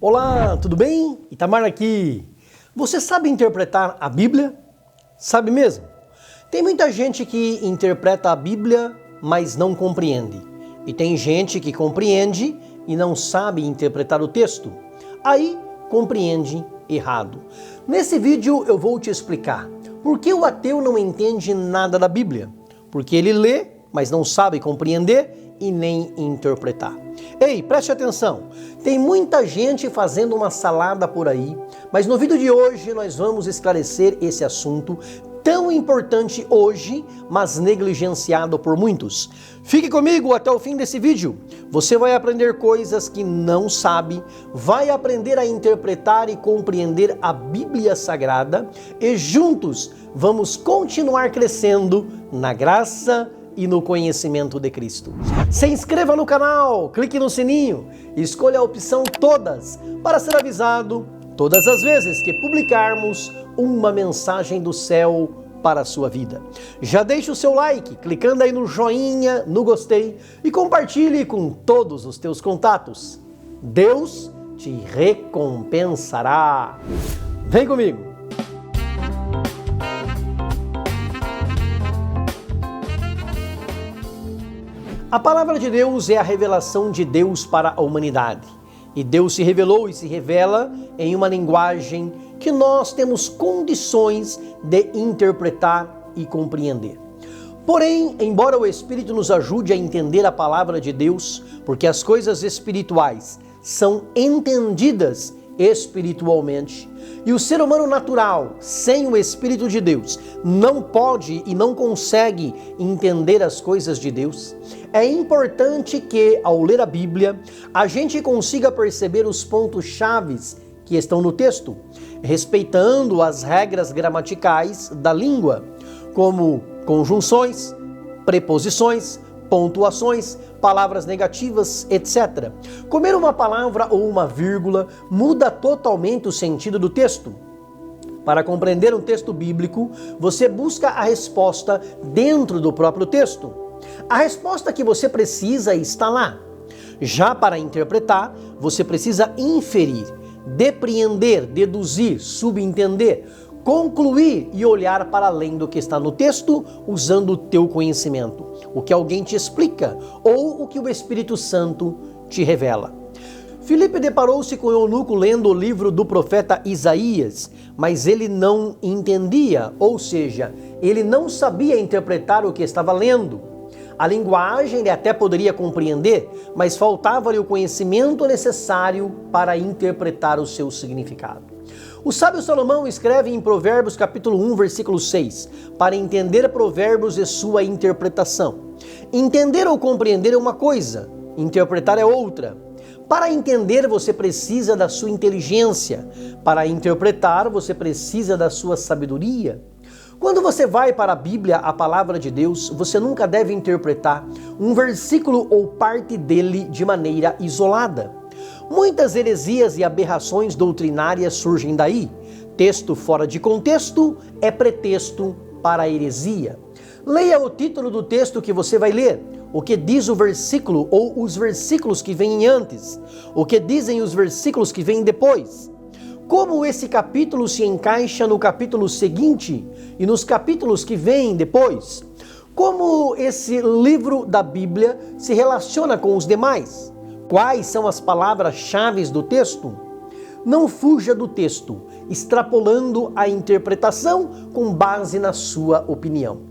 Olá, tudo bem? Itamar aqui. Você sabe interpretar a Bíblia? Sabe mesmo? Tem muita gente que interpreta a Bíblia, mas não compreende. E tem gente que compreende e não sabe interpretar o texto. Aí compreende errado. Nesse vídeo eu vou te explicar por que o ateu não entende nada da Bíblia. Porque ele lê, mas não sabe compreender e nem interpretar. Ei, preste atenção, tem muita gente fazendo uma salada por aí, mas no vídeo de hoje nós vamos esclarecer esse assunto tão importante hoje, mas negligenciado por muitos. Fique comigo até o fim desse vídeo. Você vai aprender coisas que não sabe, vai aprender a interpretar e compreender a Bíblia Sagrada e juntos vamos continuar crescendo na graça e no conhecimento de Cristo. Se inscreva no canal, clique no sininho, escolha a opção todas para ser avisado todas as vezes que publicarmos uma mensagem do céu para a sua vida. Já deixe o seu like, clicando aí no joinha, no gostei e compartilhe com todos os teus contatos. Deus te recompensará. Vem comigo! A palavra de Deus é a revelação de Deus para a humanidade. E Deus se revelou e se revela em uma linguagem que nós temos condições de interpretar e compreender. Porém, embora o Espírito nos ajude a entender a palavra de Deus, porque as coisas espirituais são entendidas espiritualmente, e o ser humano natural, sem o Espírito de Deus, não pode e não consegue entender as coisas de Deus, é importante que, ao ler a Bíblia, a gente consiga perceber os pontos chaves que estão no texto, respeitando as regras gramaticais da língua, como conjunções, preposições, pontuações, palavras negativas, etc. Comer uma palavra ou uma vírgula muda totalmente o sentido do texto. Para compreender um texto bíblico, você busca a resposta dentro do próprio texto. A resposta que você precisa está lá. Já para interpretar, você precisa inferir, depreender, deduzir, subentender, concluir e olhar para além do que está no texto usando o teu conhecimento, o que alguém te explica ou o que o Espírito Santo te revela. Filipe deparou-se com o eunuco lendo o livro do profeta Isaías, mas ele não entendia, ou seja, ele não sabia interpretar o que estava lendo. A linguagem ele até poderia compreender, mas faltava-lhe o conhecimento necessário para interpretar o seu significado. O sábio Salomão escreve em Provérbios capítulo 1, versículo 6, para entender provérbios e sua interpretação. Entender ou compreender é uma coisa, interpretar é outra. Para entender, você precisa da sua inteligência. Para interpretar, você precisa da sua sabedoria. Quando você vai para a Bíblia, a palavra de Deus, você nunca deve interpretar um versículo ou parte dele de maneira isolada. Muitas heresias e aberrações doutrinárias surgem daí. Texto fora de contexto é pretexto para a heresia. Leia o título do texto que você vai ler, o que diz o versículo ou os versículos que vêm antes, o que dizem os versículos que vêm depois. Como esse capítulo se encaixa no capítulo seguinte e nos capítulos que vêm depois. Como esse livro da Bíblia se relaciona com os demais. Quais são as palavras-chave do texto? Não fuja do texto, extrapolando a interpretação com base na sua opinião.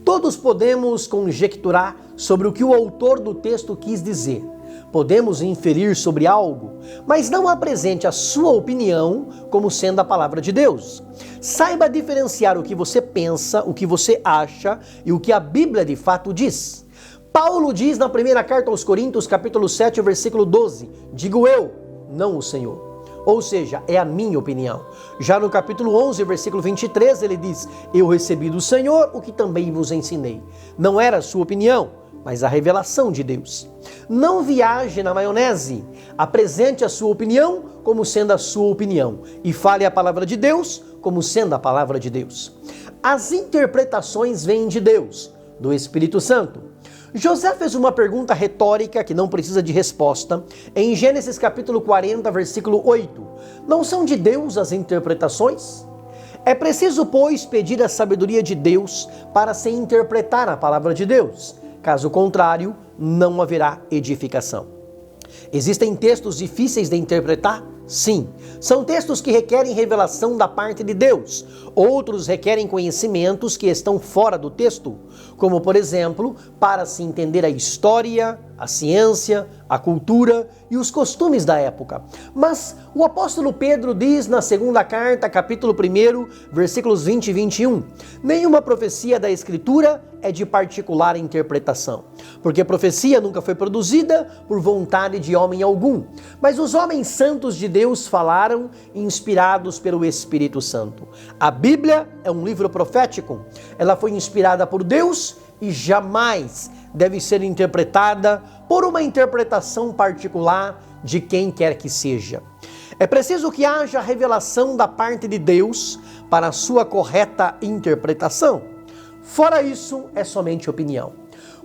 Todos podemos conjecturar sobre o que o autor do texto quis dizer. Podemos inferir sobre algo, mas não apresente a sua opinião como sendo a palavra de Deus. Saiba diferenciar o que você pensa, o que você acha e o que a Bíblia de fato diz. Paulo diz na primeira carta aos Coríntios, capítulo 7, versículo 12, digo eu, não o Senhor. Ou seja, é a minha opinião. Já no capítulo 11, versículo 23, ele diz, eu recebi do Senhor o que também vos ensinei. Não era a sua opinião, mas a revelação de Deus. Não viaje na maionese. Apresente a sua opinião como sendo a sua opinião. E fale a palavra de Deus como sendo a palavra de Deus. As interpretações vêm de Deus, do Espírito Santo. José fez uma pergunta retórica que não precisa de resposta em Gênesis capítulo 40, versículo 8. Não são de Deus as interpretações? É preciso, pois, pedir a sabedoria de Deus para se interpretar a palavra de Deus. Caso contrário, não haverá edificação. Existem textos difíceis de interpretar? Sim. São textos que requerem revelação da parte de Deus. Outros requerem conhecimentos que estão fora do texto, como, por exemplo, para se entender a história, a ciência, a cultura e os costumes da época. Mas o apóstolo Pedro diz na segunda carta, capítulo 1, versículos 20 e 21, nenhuma profecia da Escritura é de particular interpretação, porque a profecia nunca foi produzida por vontade de homem algum, mas os homens santos de Deus falaram, inspirados pelo Espírito Santo. A Bíblia é um livro profético, ela foi inspirada por Deus e jamais deve ser interpretada por uma interpretação particular de quem quer que seja. É preciso que haja revelação da parte de Deus para a sua correta interpretação. Fora isso, é somente opinião.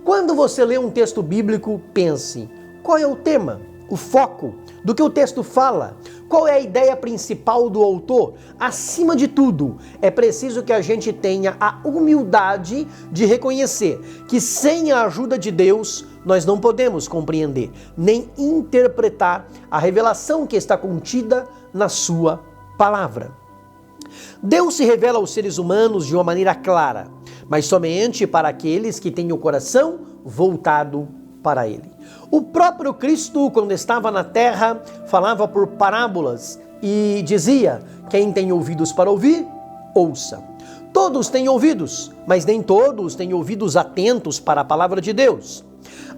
Quando você lê um texto bíblico, pense: qual é o tema, o foco do que o texto fala? Qual é a ideia principal do autor? Acima de tudo, é preciso que a gente tenha a humildade de reconhecer que sem a ajuda de Deus, nós não podemos compreender, nem interpretar a revelação que está contida na sua palavra. Deus se revela aos seres humanos de uma maneira clara, mas somente para aqueles que têm o coração voltado para Ele. O próprio Cristo, quando estava na terra, falava por parábolas e dizia: quem tem ouvidos para ouvir, ouça. Todos têm ouvidos, mas nem todos têm ouvidos atentos para a palavra de Deus.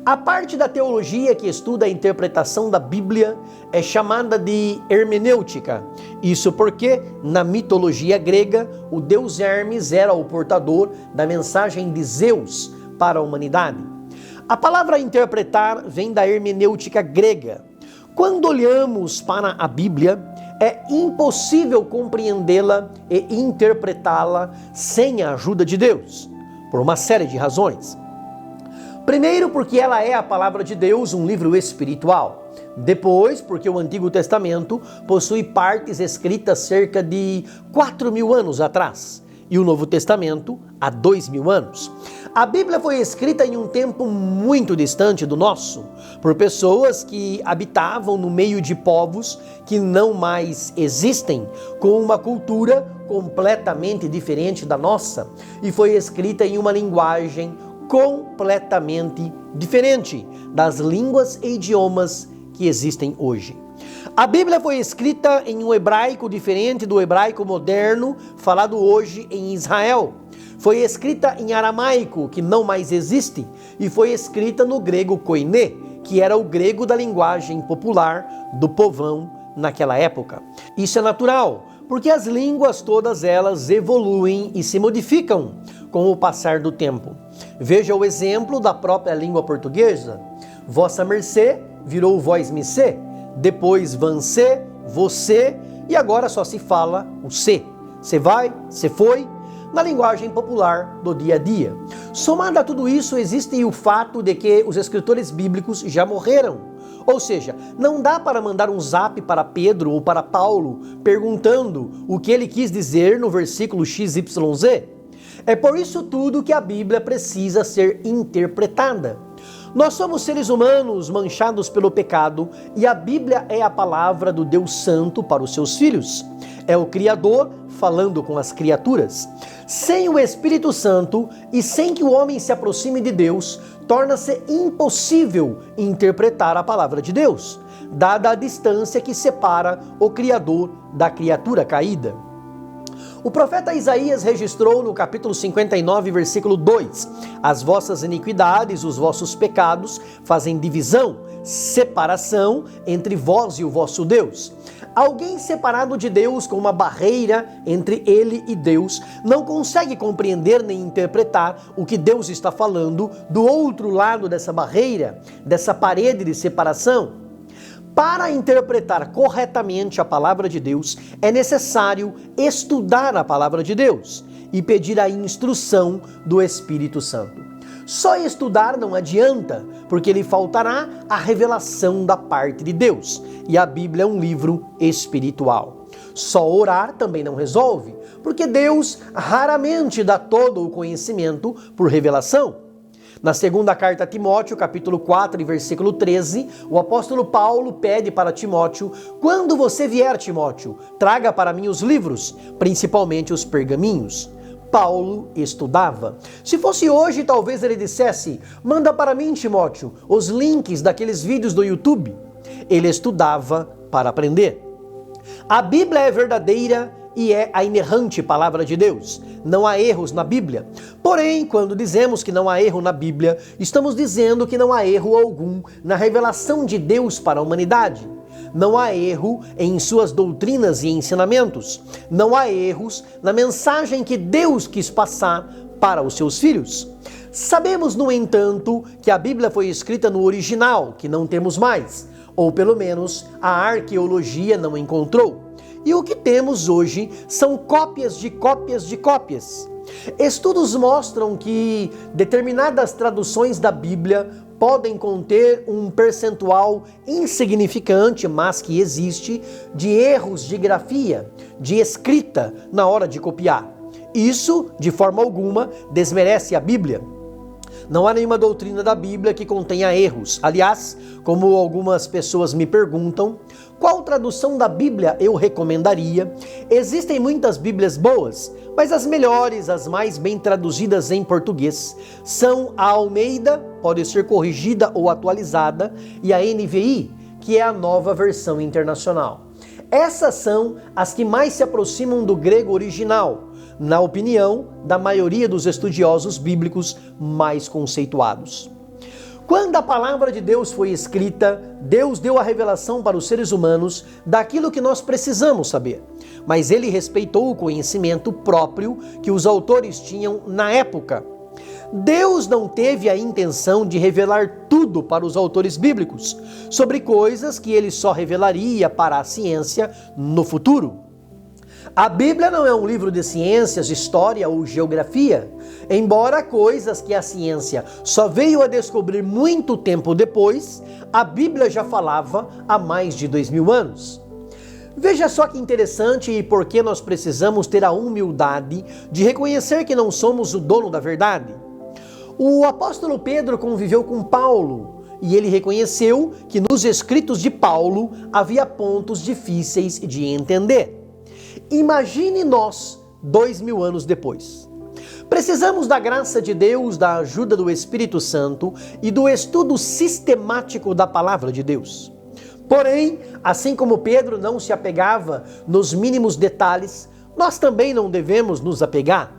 A parte da teologia que estuda a interpretação da Bíblia é chamada de hermenêutica. Isso porque, na mitologia grega, o deus Hermes era o portador da mensagem de Zeus para a humanidade. A palavra interpretar vem da hermenêutica grega. Quando olhamos para a Bíblia, é impossível compreendê-la e interpretá-la sem a ajuda de Deus, por uma série de razões. Primeiro, porque ela é a palavra de Deus, um livro espiritual. Depois, porque o Antigo Testamento possui partes escritas cerca de 4.000 anos atrás e o Novo Testamento há 2.000 anos. A Bíblia foi escrita em um tempo muito distante do nosso, por pessoas que habitavam no meio de povos que não mais existem, com uma cultura completamente diferente da nossa, e foi escrita em uma linguagem completamente diferente das línguas e idiomas que existem hoje. A Bíblia foi escrita em um hebraico diferente do hebraico moderno falado hoje em Israel. Foi escrita em aramaico, que não mais existe, e foi escrita no grego koiné, que era o grego da linguagem popular do povão naquela época. Isso é natural, porque as línguas todas elas evoluem e se modificam com o passar do tempo. Veja o exemplo da própria língua portuguesa. Vossa mercê virou vós-me-cê, depois vancê, você, e agora só se fala o cê. Cê vai, cê foi, na linguagem popular do dia a dia. Somado a tudo isso, existe o fato de que os escritores bíblicos já morreram. Ou seja, não dá para mandar um zap para Pedro ou para Paulo perguntando o que ele quis dizer no versículo XYZ. É por isso tudo que a Bíblia precisa ser interpretada. Nós somos seres humanos manchados pelo pecado e a Bíblia é a palavra do Deus Santo para os seus filhos. É o Criador falando com as criaturas. Sem o Espírito Santo e sem que o homem se aproxime de Deus, torna-se impossível interpretar a palavra de Deus, dada a distância que separa o Criador da criatura caída. O profeta Isaías registrou no capítulo 59, versículo 2: as vossas iniquidades, os vossos pecados fazem divisão, separação entre vós e o vosso Deus. Alguém separado de Deus, com uma barreira entre ele e Deus, não consegue compreender nem interpretar o que Deus está falando do outro lado dessa barreira, dessa parede de separação. Para interpretar corretamente a palavra de Deus, é necessário estudar a palavra de Deus e pedir a instrução do Espírito Santo. Só estudar não adianta, porque lhe faltará a revelação da parte de Deus. E a Bíblia é um livro espiritual. Só orar também não resolve, porque Deus raramente dá todo o conhecimento por revelação. Na segunda carta a Timóteo, capítulo 4 e versículo 13, o apóstolo Paulo pede para Timóteo: quando você vier, Timóteo, traga para mim os livros, principalmente os pergaminhos. Paulo estudava. Se fosse hoje, talvez ele dissesse: manda para mim, Timóteo, os links daqueles vídeos do YouTube. Ele estudava para aprender. A Bíblia é verdadeira e é a inerrante palavra de Deus. Não há erros na Bíblia. Porém, quando dizemos que não há erro na Bíblia, estamos dizendo que não há erro algum na revelação de Deus para a humanidade. Não há erro em suas doutrinas e ensinamentos. Não há erros na mensagem que Deus quis passar para os seus filhos. Sabemos, no entanto, que a Bíblia foi escrita no original, que não temos mais, ou pelo menos a arqueologia não encontrou. E o que temos hoje são cópias de cópias de cópias. Estudos mostram que determinadas traduções da Bíblia podem conter um percentual insignificante, mas que existe, de erros de grafia, de escrita na hora de copiar. Isso, de forma alguma, desmerece a Bíblia. Não há nenhuma doutrina da Bíblia que contenha erros. Aliás, como algumas pessoas me perguntam, qual tradução da Bíblia eu recomendaria? Existem muitas Bíblias boas, mas as melhores, as mais bem traduzidas em português, são a Almeida, pode ser corrigida ou atualizada, e a NVI, que é a Nova Versão Internacional. Essas são as que mais se aproximam do grego original, na opinião da maioria dos estudiosos bíblicos mais conceituados. Quando a palavra de Deus foi escrita, Deus deu a revelação para os seres humanos daquilo que nós precisamos saber. Mas ele respeitou o conhecimento próprio que os autores tinham na época. Deus não teve a intenção de revelar tudo para os autores bíblicos, sobre coisas que ele só revelaria para a ciência no futuro. A Bíblia não é um livro de ciências, história ou geografia, embora coisas que a ciência só veio a descobrir muito tempo depois, a Bíblia já falava há mais de 2000 anos. Veja só que interessante e por que nós precisamos ter a humildade de reconhecer que não somos o dono da verdade. O apóstolo Pedro conviveu com Paulo e ele reconheceu que nos escritos de Paulo havia pontos difíceis de entender. Imagine nós 2000 anos depois. Precisamos da graça de Deus, da ajuda do Espírito Santo e do estudo sistemático da palavra de Deus. Porém, assim como Pedro não se apegava nos mínimos detalhes, nós também não devemos nos apegar.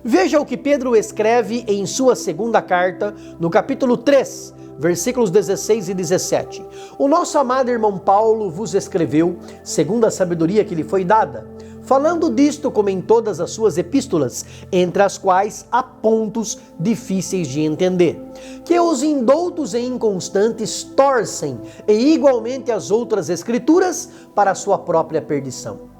Veja o que Pedro escreve em sua segunda carta, no capítulo 3, versículos 16 e 17. O nosso amado irmão Paulo vos escreveu, segundo a sabedoria que lhe foi dada, falando disto como em todas as suas epístolas, entre as quais há pontos difíceis de entender, que os indoutos e inconstantes torcem, e igualmente as outras escrituras, para a sua própria perdição.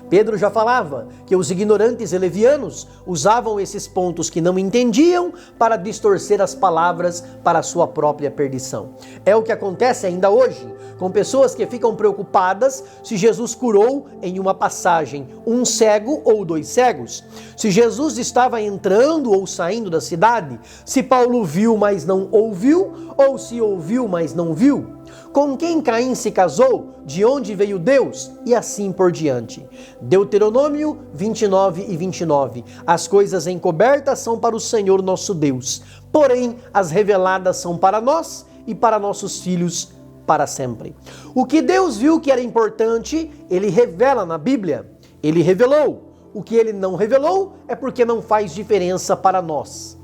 Pedro já falava que os ignorantes e levianos usavam esses pontos que não entendiam para distorcer as palavras para a sua própria perdição. É o que acontece ainda hoje, com pessoas que ficam preocupadas se Jesus curou em uma passagem um cego ou 2 cegos, se Jesus estava entrando ou saindo da cidade, se Paulo viu, mas não ouviu, ou se ouviu, mas não viu. Com quem Caim se casou, de onde veio Deus, e assim por diante. Deuteronômio 29 e 29. As coisas encobertas são para o Senhor nosso Deus, porém as reveladas são para nós e para nossos filhos para sempre. O que Deus viu que era importante, ele revela na Bíblia. Ele revelou. O que ele não revelou é porque não faz diferença para nós.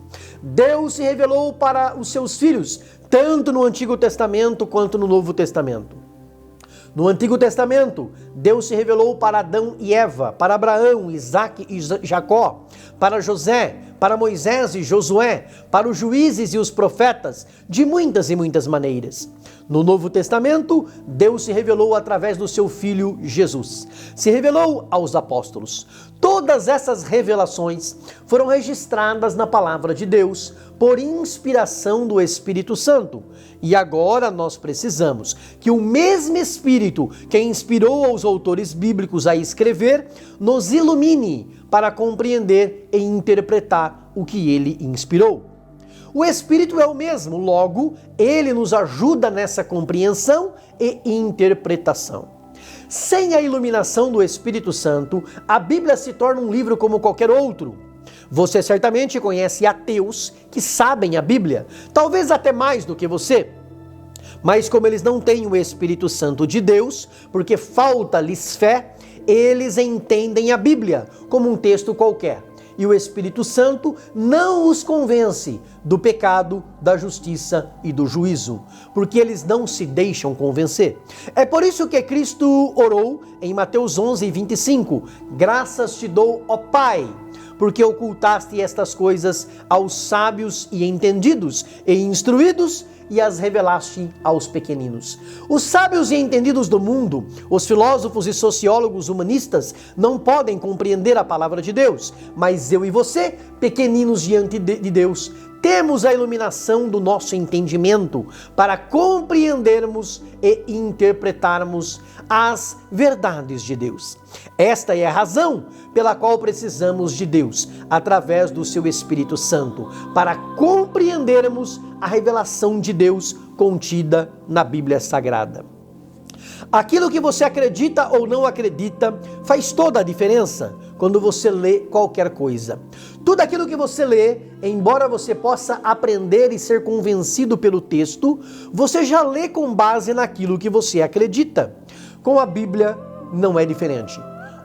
Deus se revelou para os seus filhos, tanto no Antigo Testamento quanto no Novo Testamento. No Antigo Testamento, Deus se revelou para Adão e Eva, para Abraão, Isaque e Jacó, para José, para Moisés e Josué, para os juízes e os profetas, de muitas e muitas maneiras. No Novo Testamento, Deus se revelou através do seu Filho Jesus. Se revelou aos apóstolos. Todas essas revelações foram registradas na Palavra de Deus por inspiração do Espírito Santo. E agora nós precisamos que o mesmo Espírito que inspirou os autores bíblicos a escrever, nos ilumine para compreender e interpretar o que ele inspirou. O Espírito é o mesmo, logo, ele nos ajuda nessa compreensão e interpretação. Sem a iluminação do Espírito Santo, a Bíblia se torna um livro como qualquer outro. Você certamente conhece ateus que sabem a Bíblia, talvez até mais do que você. Mas como eles não têm o Espírito Santo de Deus, porque falta-lhes fé, eles entendem a Bíblia como um texto qualquer. E o Espírito Santo não os convence do pecado, da justiça e do juízo, porque eles não se deixam convencer. É por isso que Cristo orou em Mateus 11:25, graças te dou, ó Pai, porque ocultaste estas coisas aos sábios e entendidos e instruídos e as revelaste aos pequeninos. Os sábios e entendidos do mundo, os filósofos e sociólogos humanistas, não podem compreender a palavra de Deus, mas eu e você, pequeninos diante de Deus, temos a iluminação do nosso entendimento para compreendermos e interpretarmos as verdades de Deus. Esta é a razão pela qual precisamos de Deus, através do seu Espírito Santo, para compreendermos a revelação de Deus contida na Bíblia Sagrada. Aquilo que você acredita ou não acredita faz toda a diferença quando você lê qualquer coisa. Tudo aquilo que você lê, embora você possa aprender e ser convencido pelo texto, você já lê com base naquilo que você acredita. Com a Bíblia não é diferente.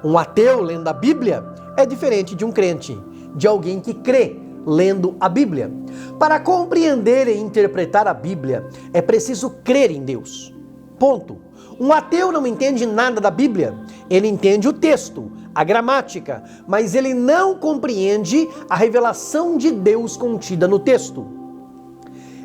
Um ateu lendo a Bíblia é diferente de um crente, de alguém que crê lendo a Bíblia. Para compreender e interpretar a Bíblia, é preciso crer em Deus. Ponto. Um ateu não entende nada da Bíblia. Ele entende o texto, a gramática, mas ele não compreende a revelação de Deus contida no texto.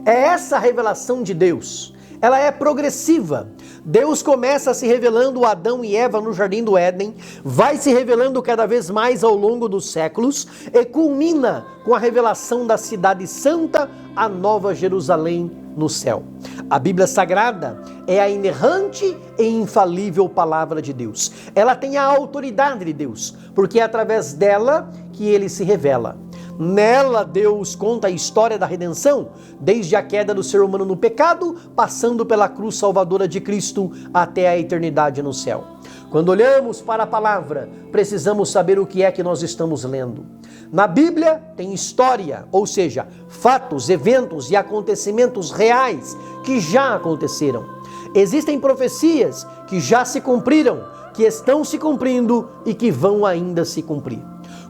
É essa revelação de Deus. Ela é progressiva. Deus começa se revelando a Adão e Eva no Jardim do Éden, vai se revelando cada vez mais ao longo dos séculos e culmina com a revelação da cidade santa, a Nova Jerusalém no céu. A Bíblia Sagrada é a inerrante e infalível palavra de Deus. Ela tem a autoridade de Deus, porque é através dela que ele se revela. Nela, Deus conta a história da redenção, desde a queda do ser humano no pecado, passando pela cruz salvadora de Cristo até a eternidade no céu. Quando olhamos para a palavra, precisamos saber o que é que nós estamos lendo. Na Bíblia tem história, ou seja, fatos, eventos e acontecimentos reais que já aconteceram. Existem profecias que já se cumpriram, que estão se cumprindo e que vão ainda se cumprir.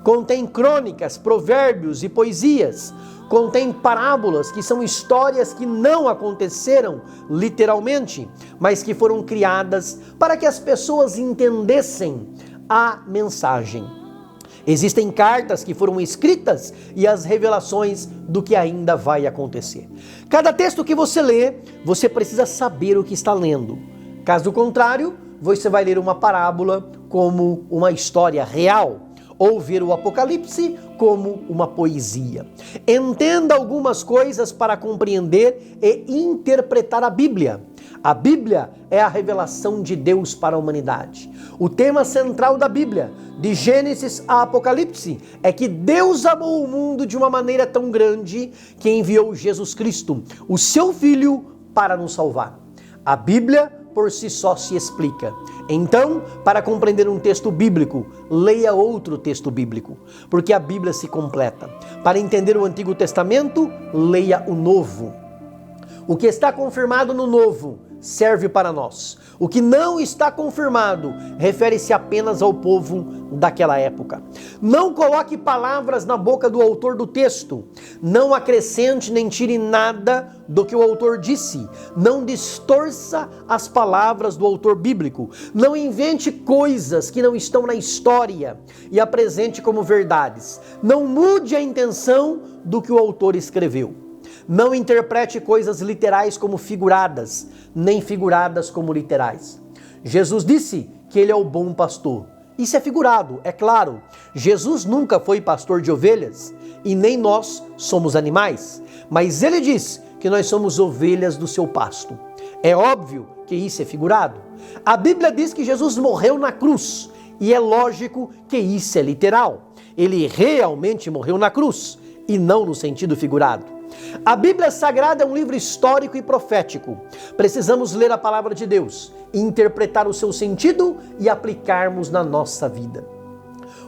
Contém crônicas, provérbios e poesias. Contém parábolas, que são histórias que não aconteceram literalmente, mas que foram criadas para que as pessoas entendessem a mensagem. Existem cartas que foram escritas e as revelações do que ainda vai acontecer. Cada texto que você lê, você precisa saber o que está lendo. Caso contrário, você vai ler uma parábola como uma história real, ou ver o Apocalipse como uma poesia. Entenda algumas coisas para compreender e interpretar a Bíblia. A Bíblia é a revelação de Deus para a humanidade. O tema central da Bíblia, de Gênesis a Apocalipse, é que Deus amou o mundo de uma maneira tão grande que enviou Jesus Cristo, o seu Filho, para nos salvar. A Bíblia por si só se explica. Então, para compreender um texto bíblico, leia outro texto bíblico, porque a Bíblia se completa. Para entender o Antigo Testamento, leia o Novo. O que está confirmado no Novo serve para nós. O que não está confirmado refere-se apenas ao povo daquela época. Não coloque palavras na boca do autor do texto. Não acrescente nem tire nada do que o autor disse. Não distorça as palavras do autor bíblico. Não invente coisas que não estão na história e apresente como verdades. Não mude a intenção do que o autor escreveu. Não interprete coisas literais como figuradas, nem figuradas como literais. Jesus disse que ele é o bom pastor. Isso é figurado, é claro. Jesus nunca foi pastor de ovelhas e nem nós somos animais. Mas ele diz que nós somos ovelhas do seu pasto. É óbvio que isso é figurado. A Bíblia diz que Jesus morreu na cruz e é lógico que isso é literal. Ele realmente morreu na cruz e não no sentido figurado. A Bíblia Sagrada é um livro histórico e profético. Precisamos ler a palavra de Deus, interpretar o seu sentido e aplicarmos na nossa vida.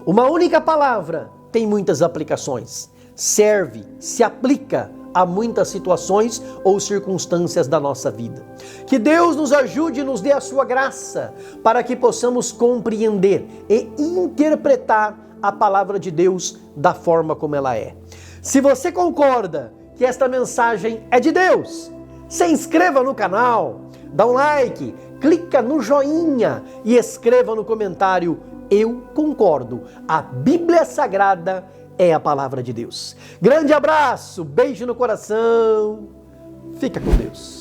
Uma única palavra tem muitas aplicações. Serve, se aplica a muitas situações ou circunstâncias da nossa vida. Que Deus nos ajude e nos dê a sua graça para que possamos compreender e interpretar a palavra de Deus da forma como ela é. Se você concorda que esta mensagem é de Deus, se inscreva no canal, dá um like, clica no joinha e escreva no comentário: eu concordo, a Bíblia Sagrada é a palavra de Deus. Grande abraço, beijo no coração, fica com Deus.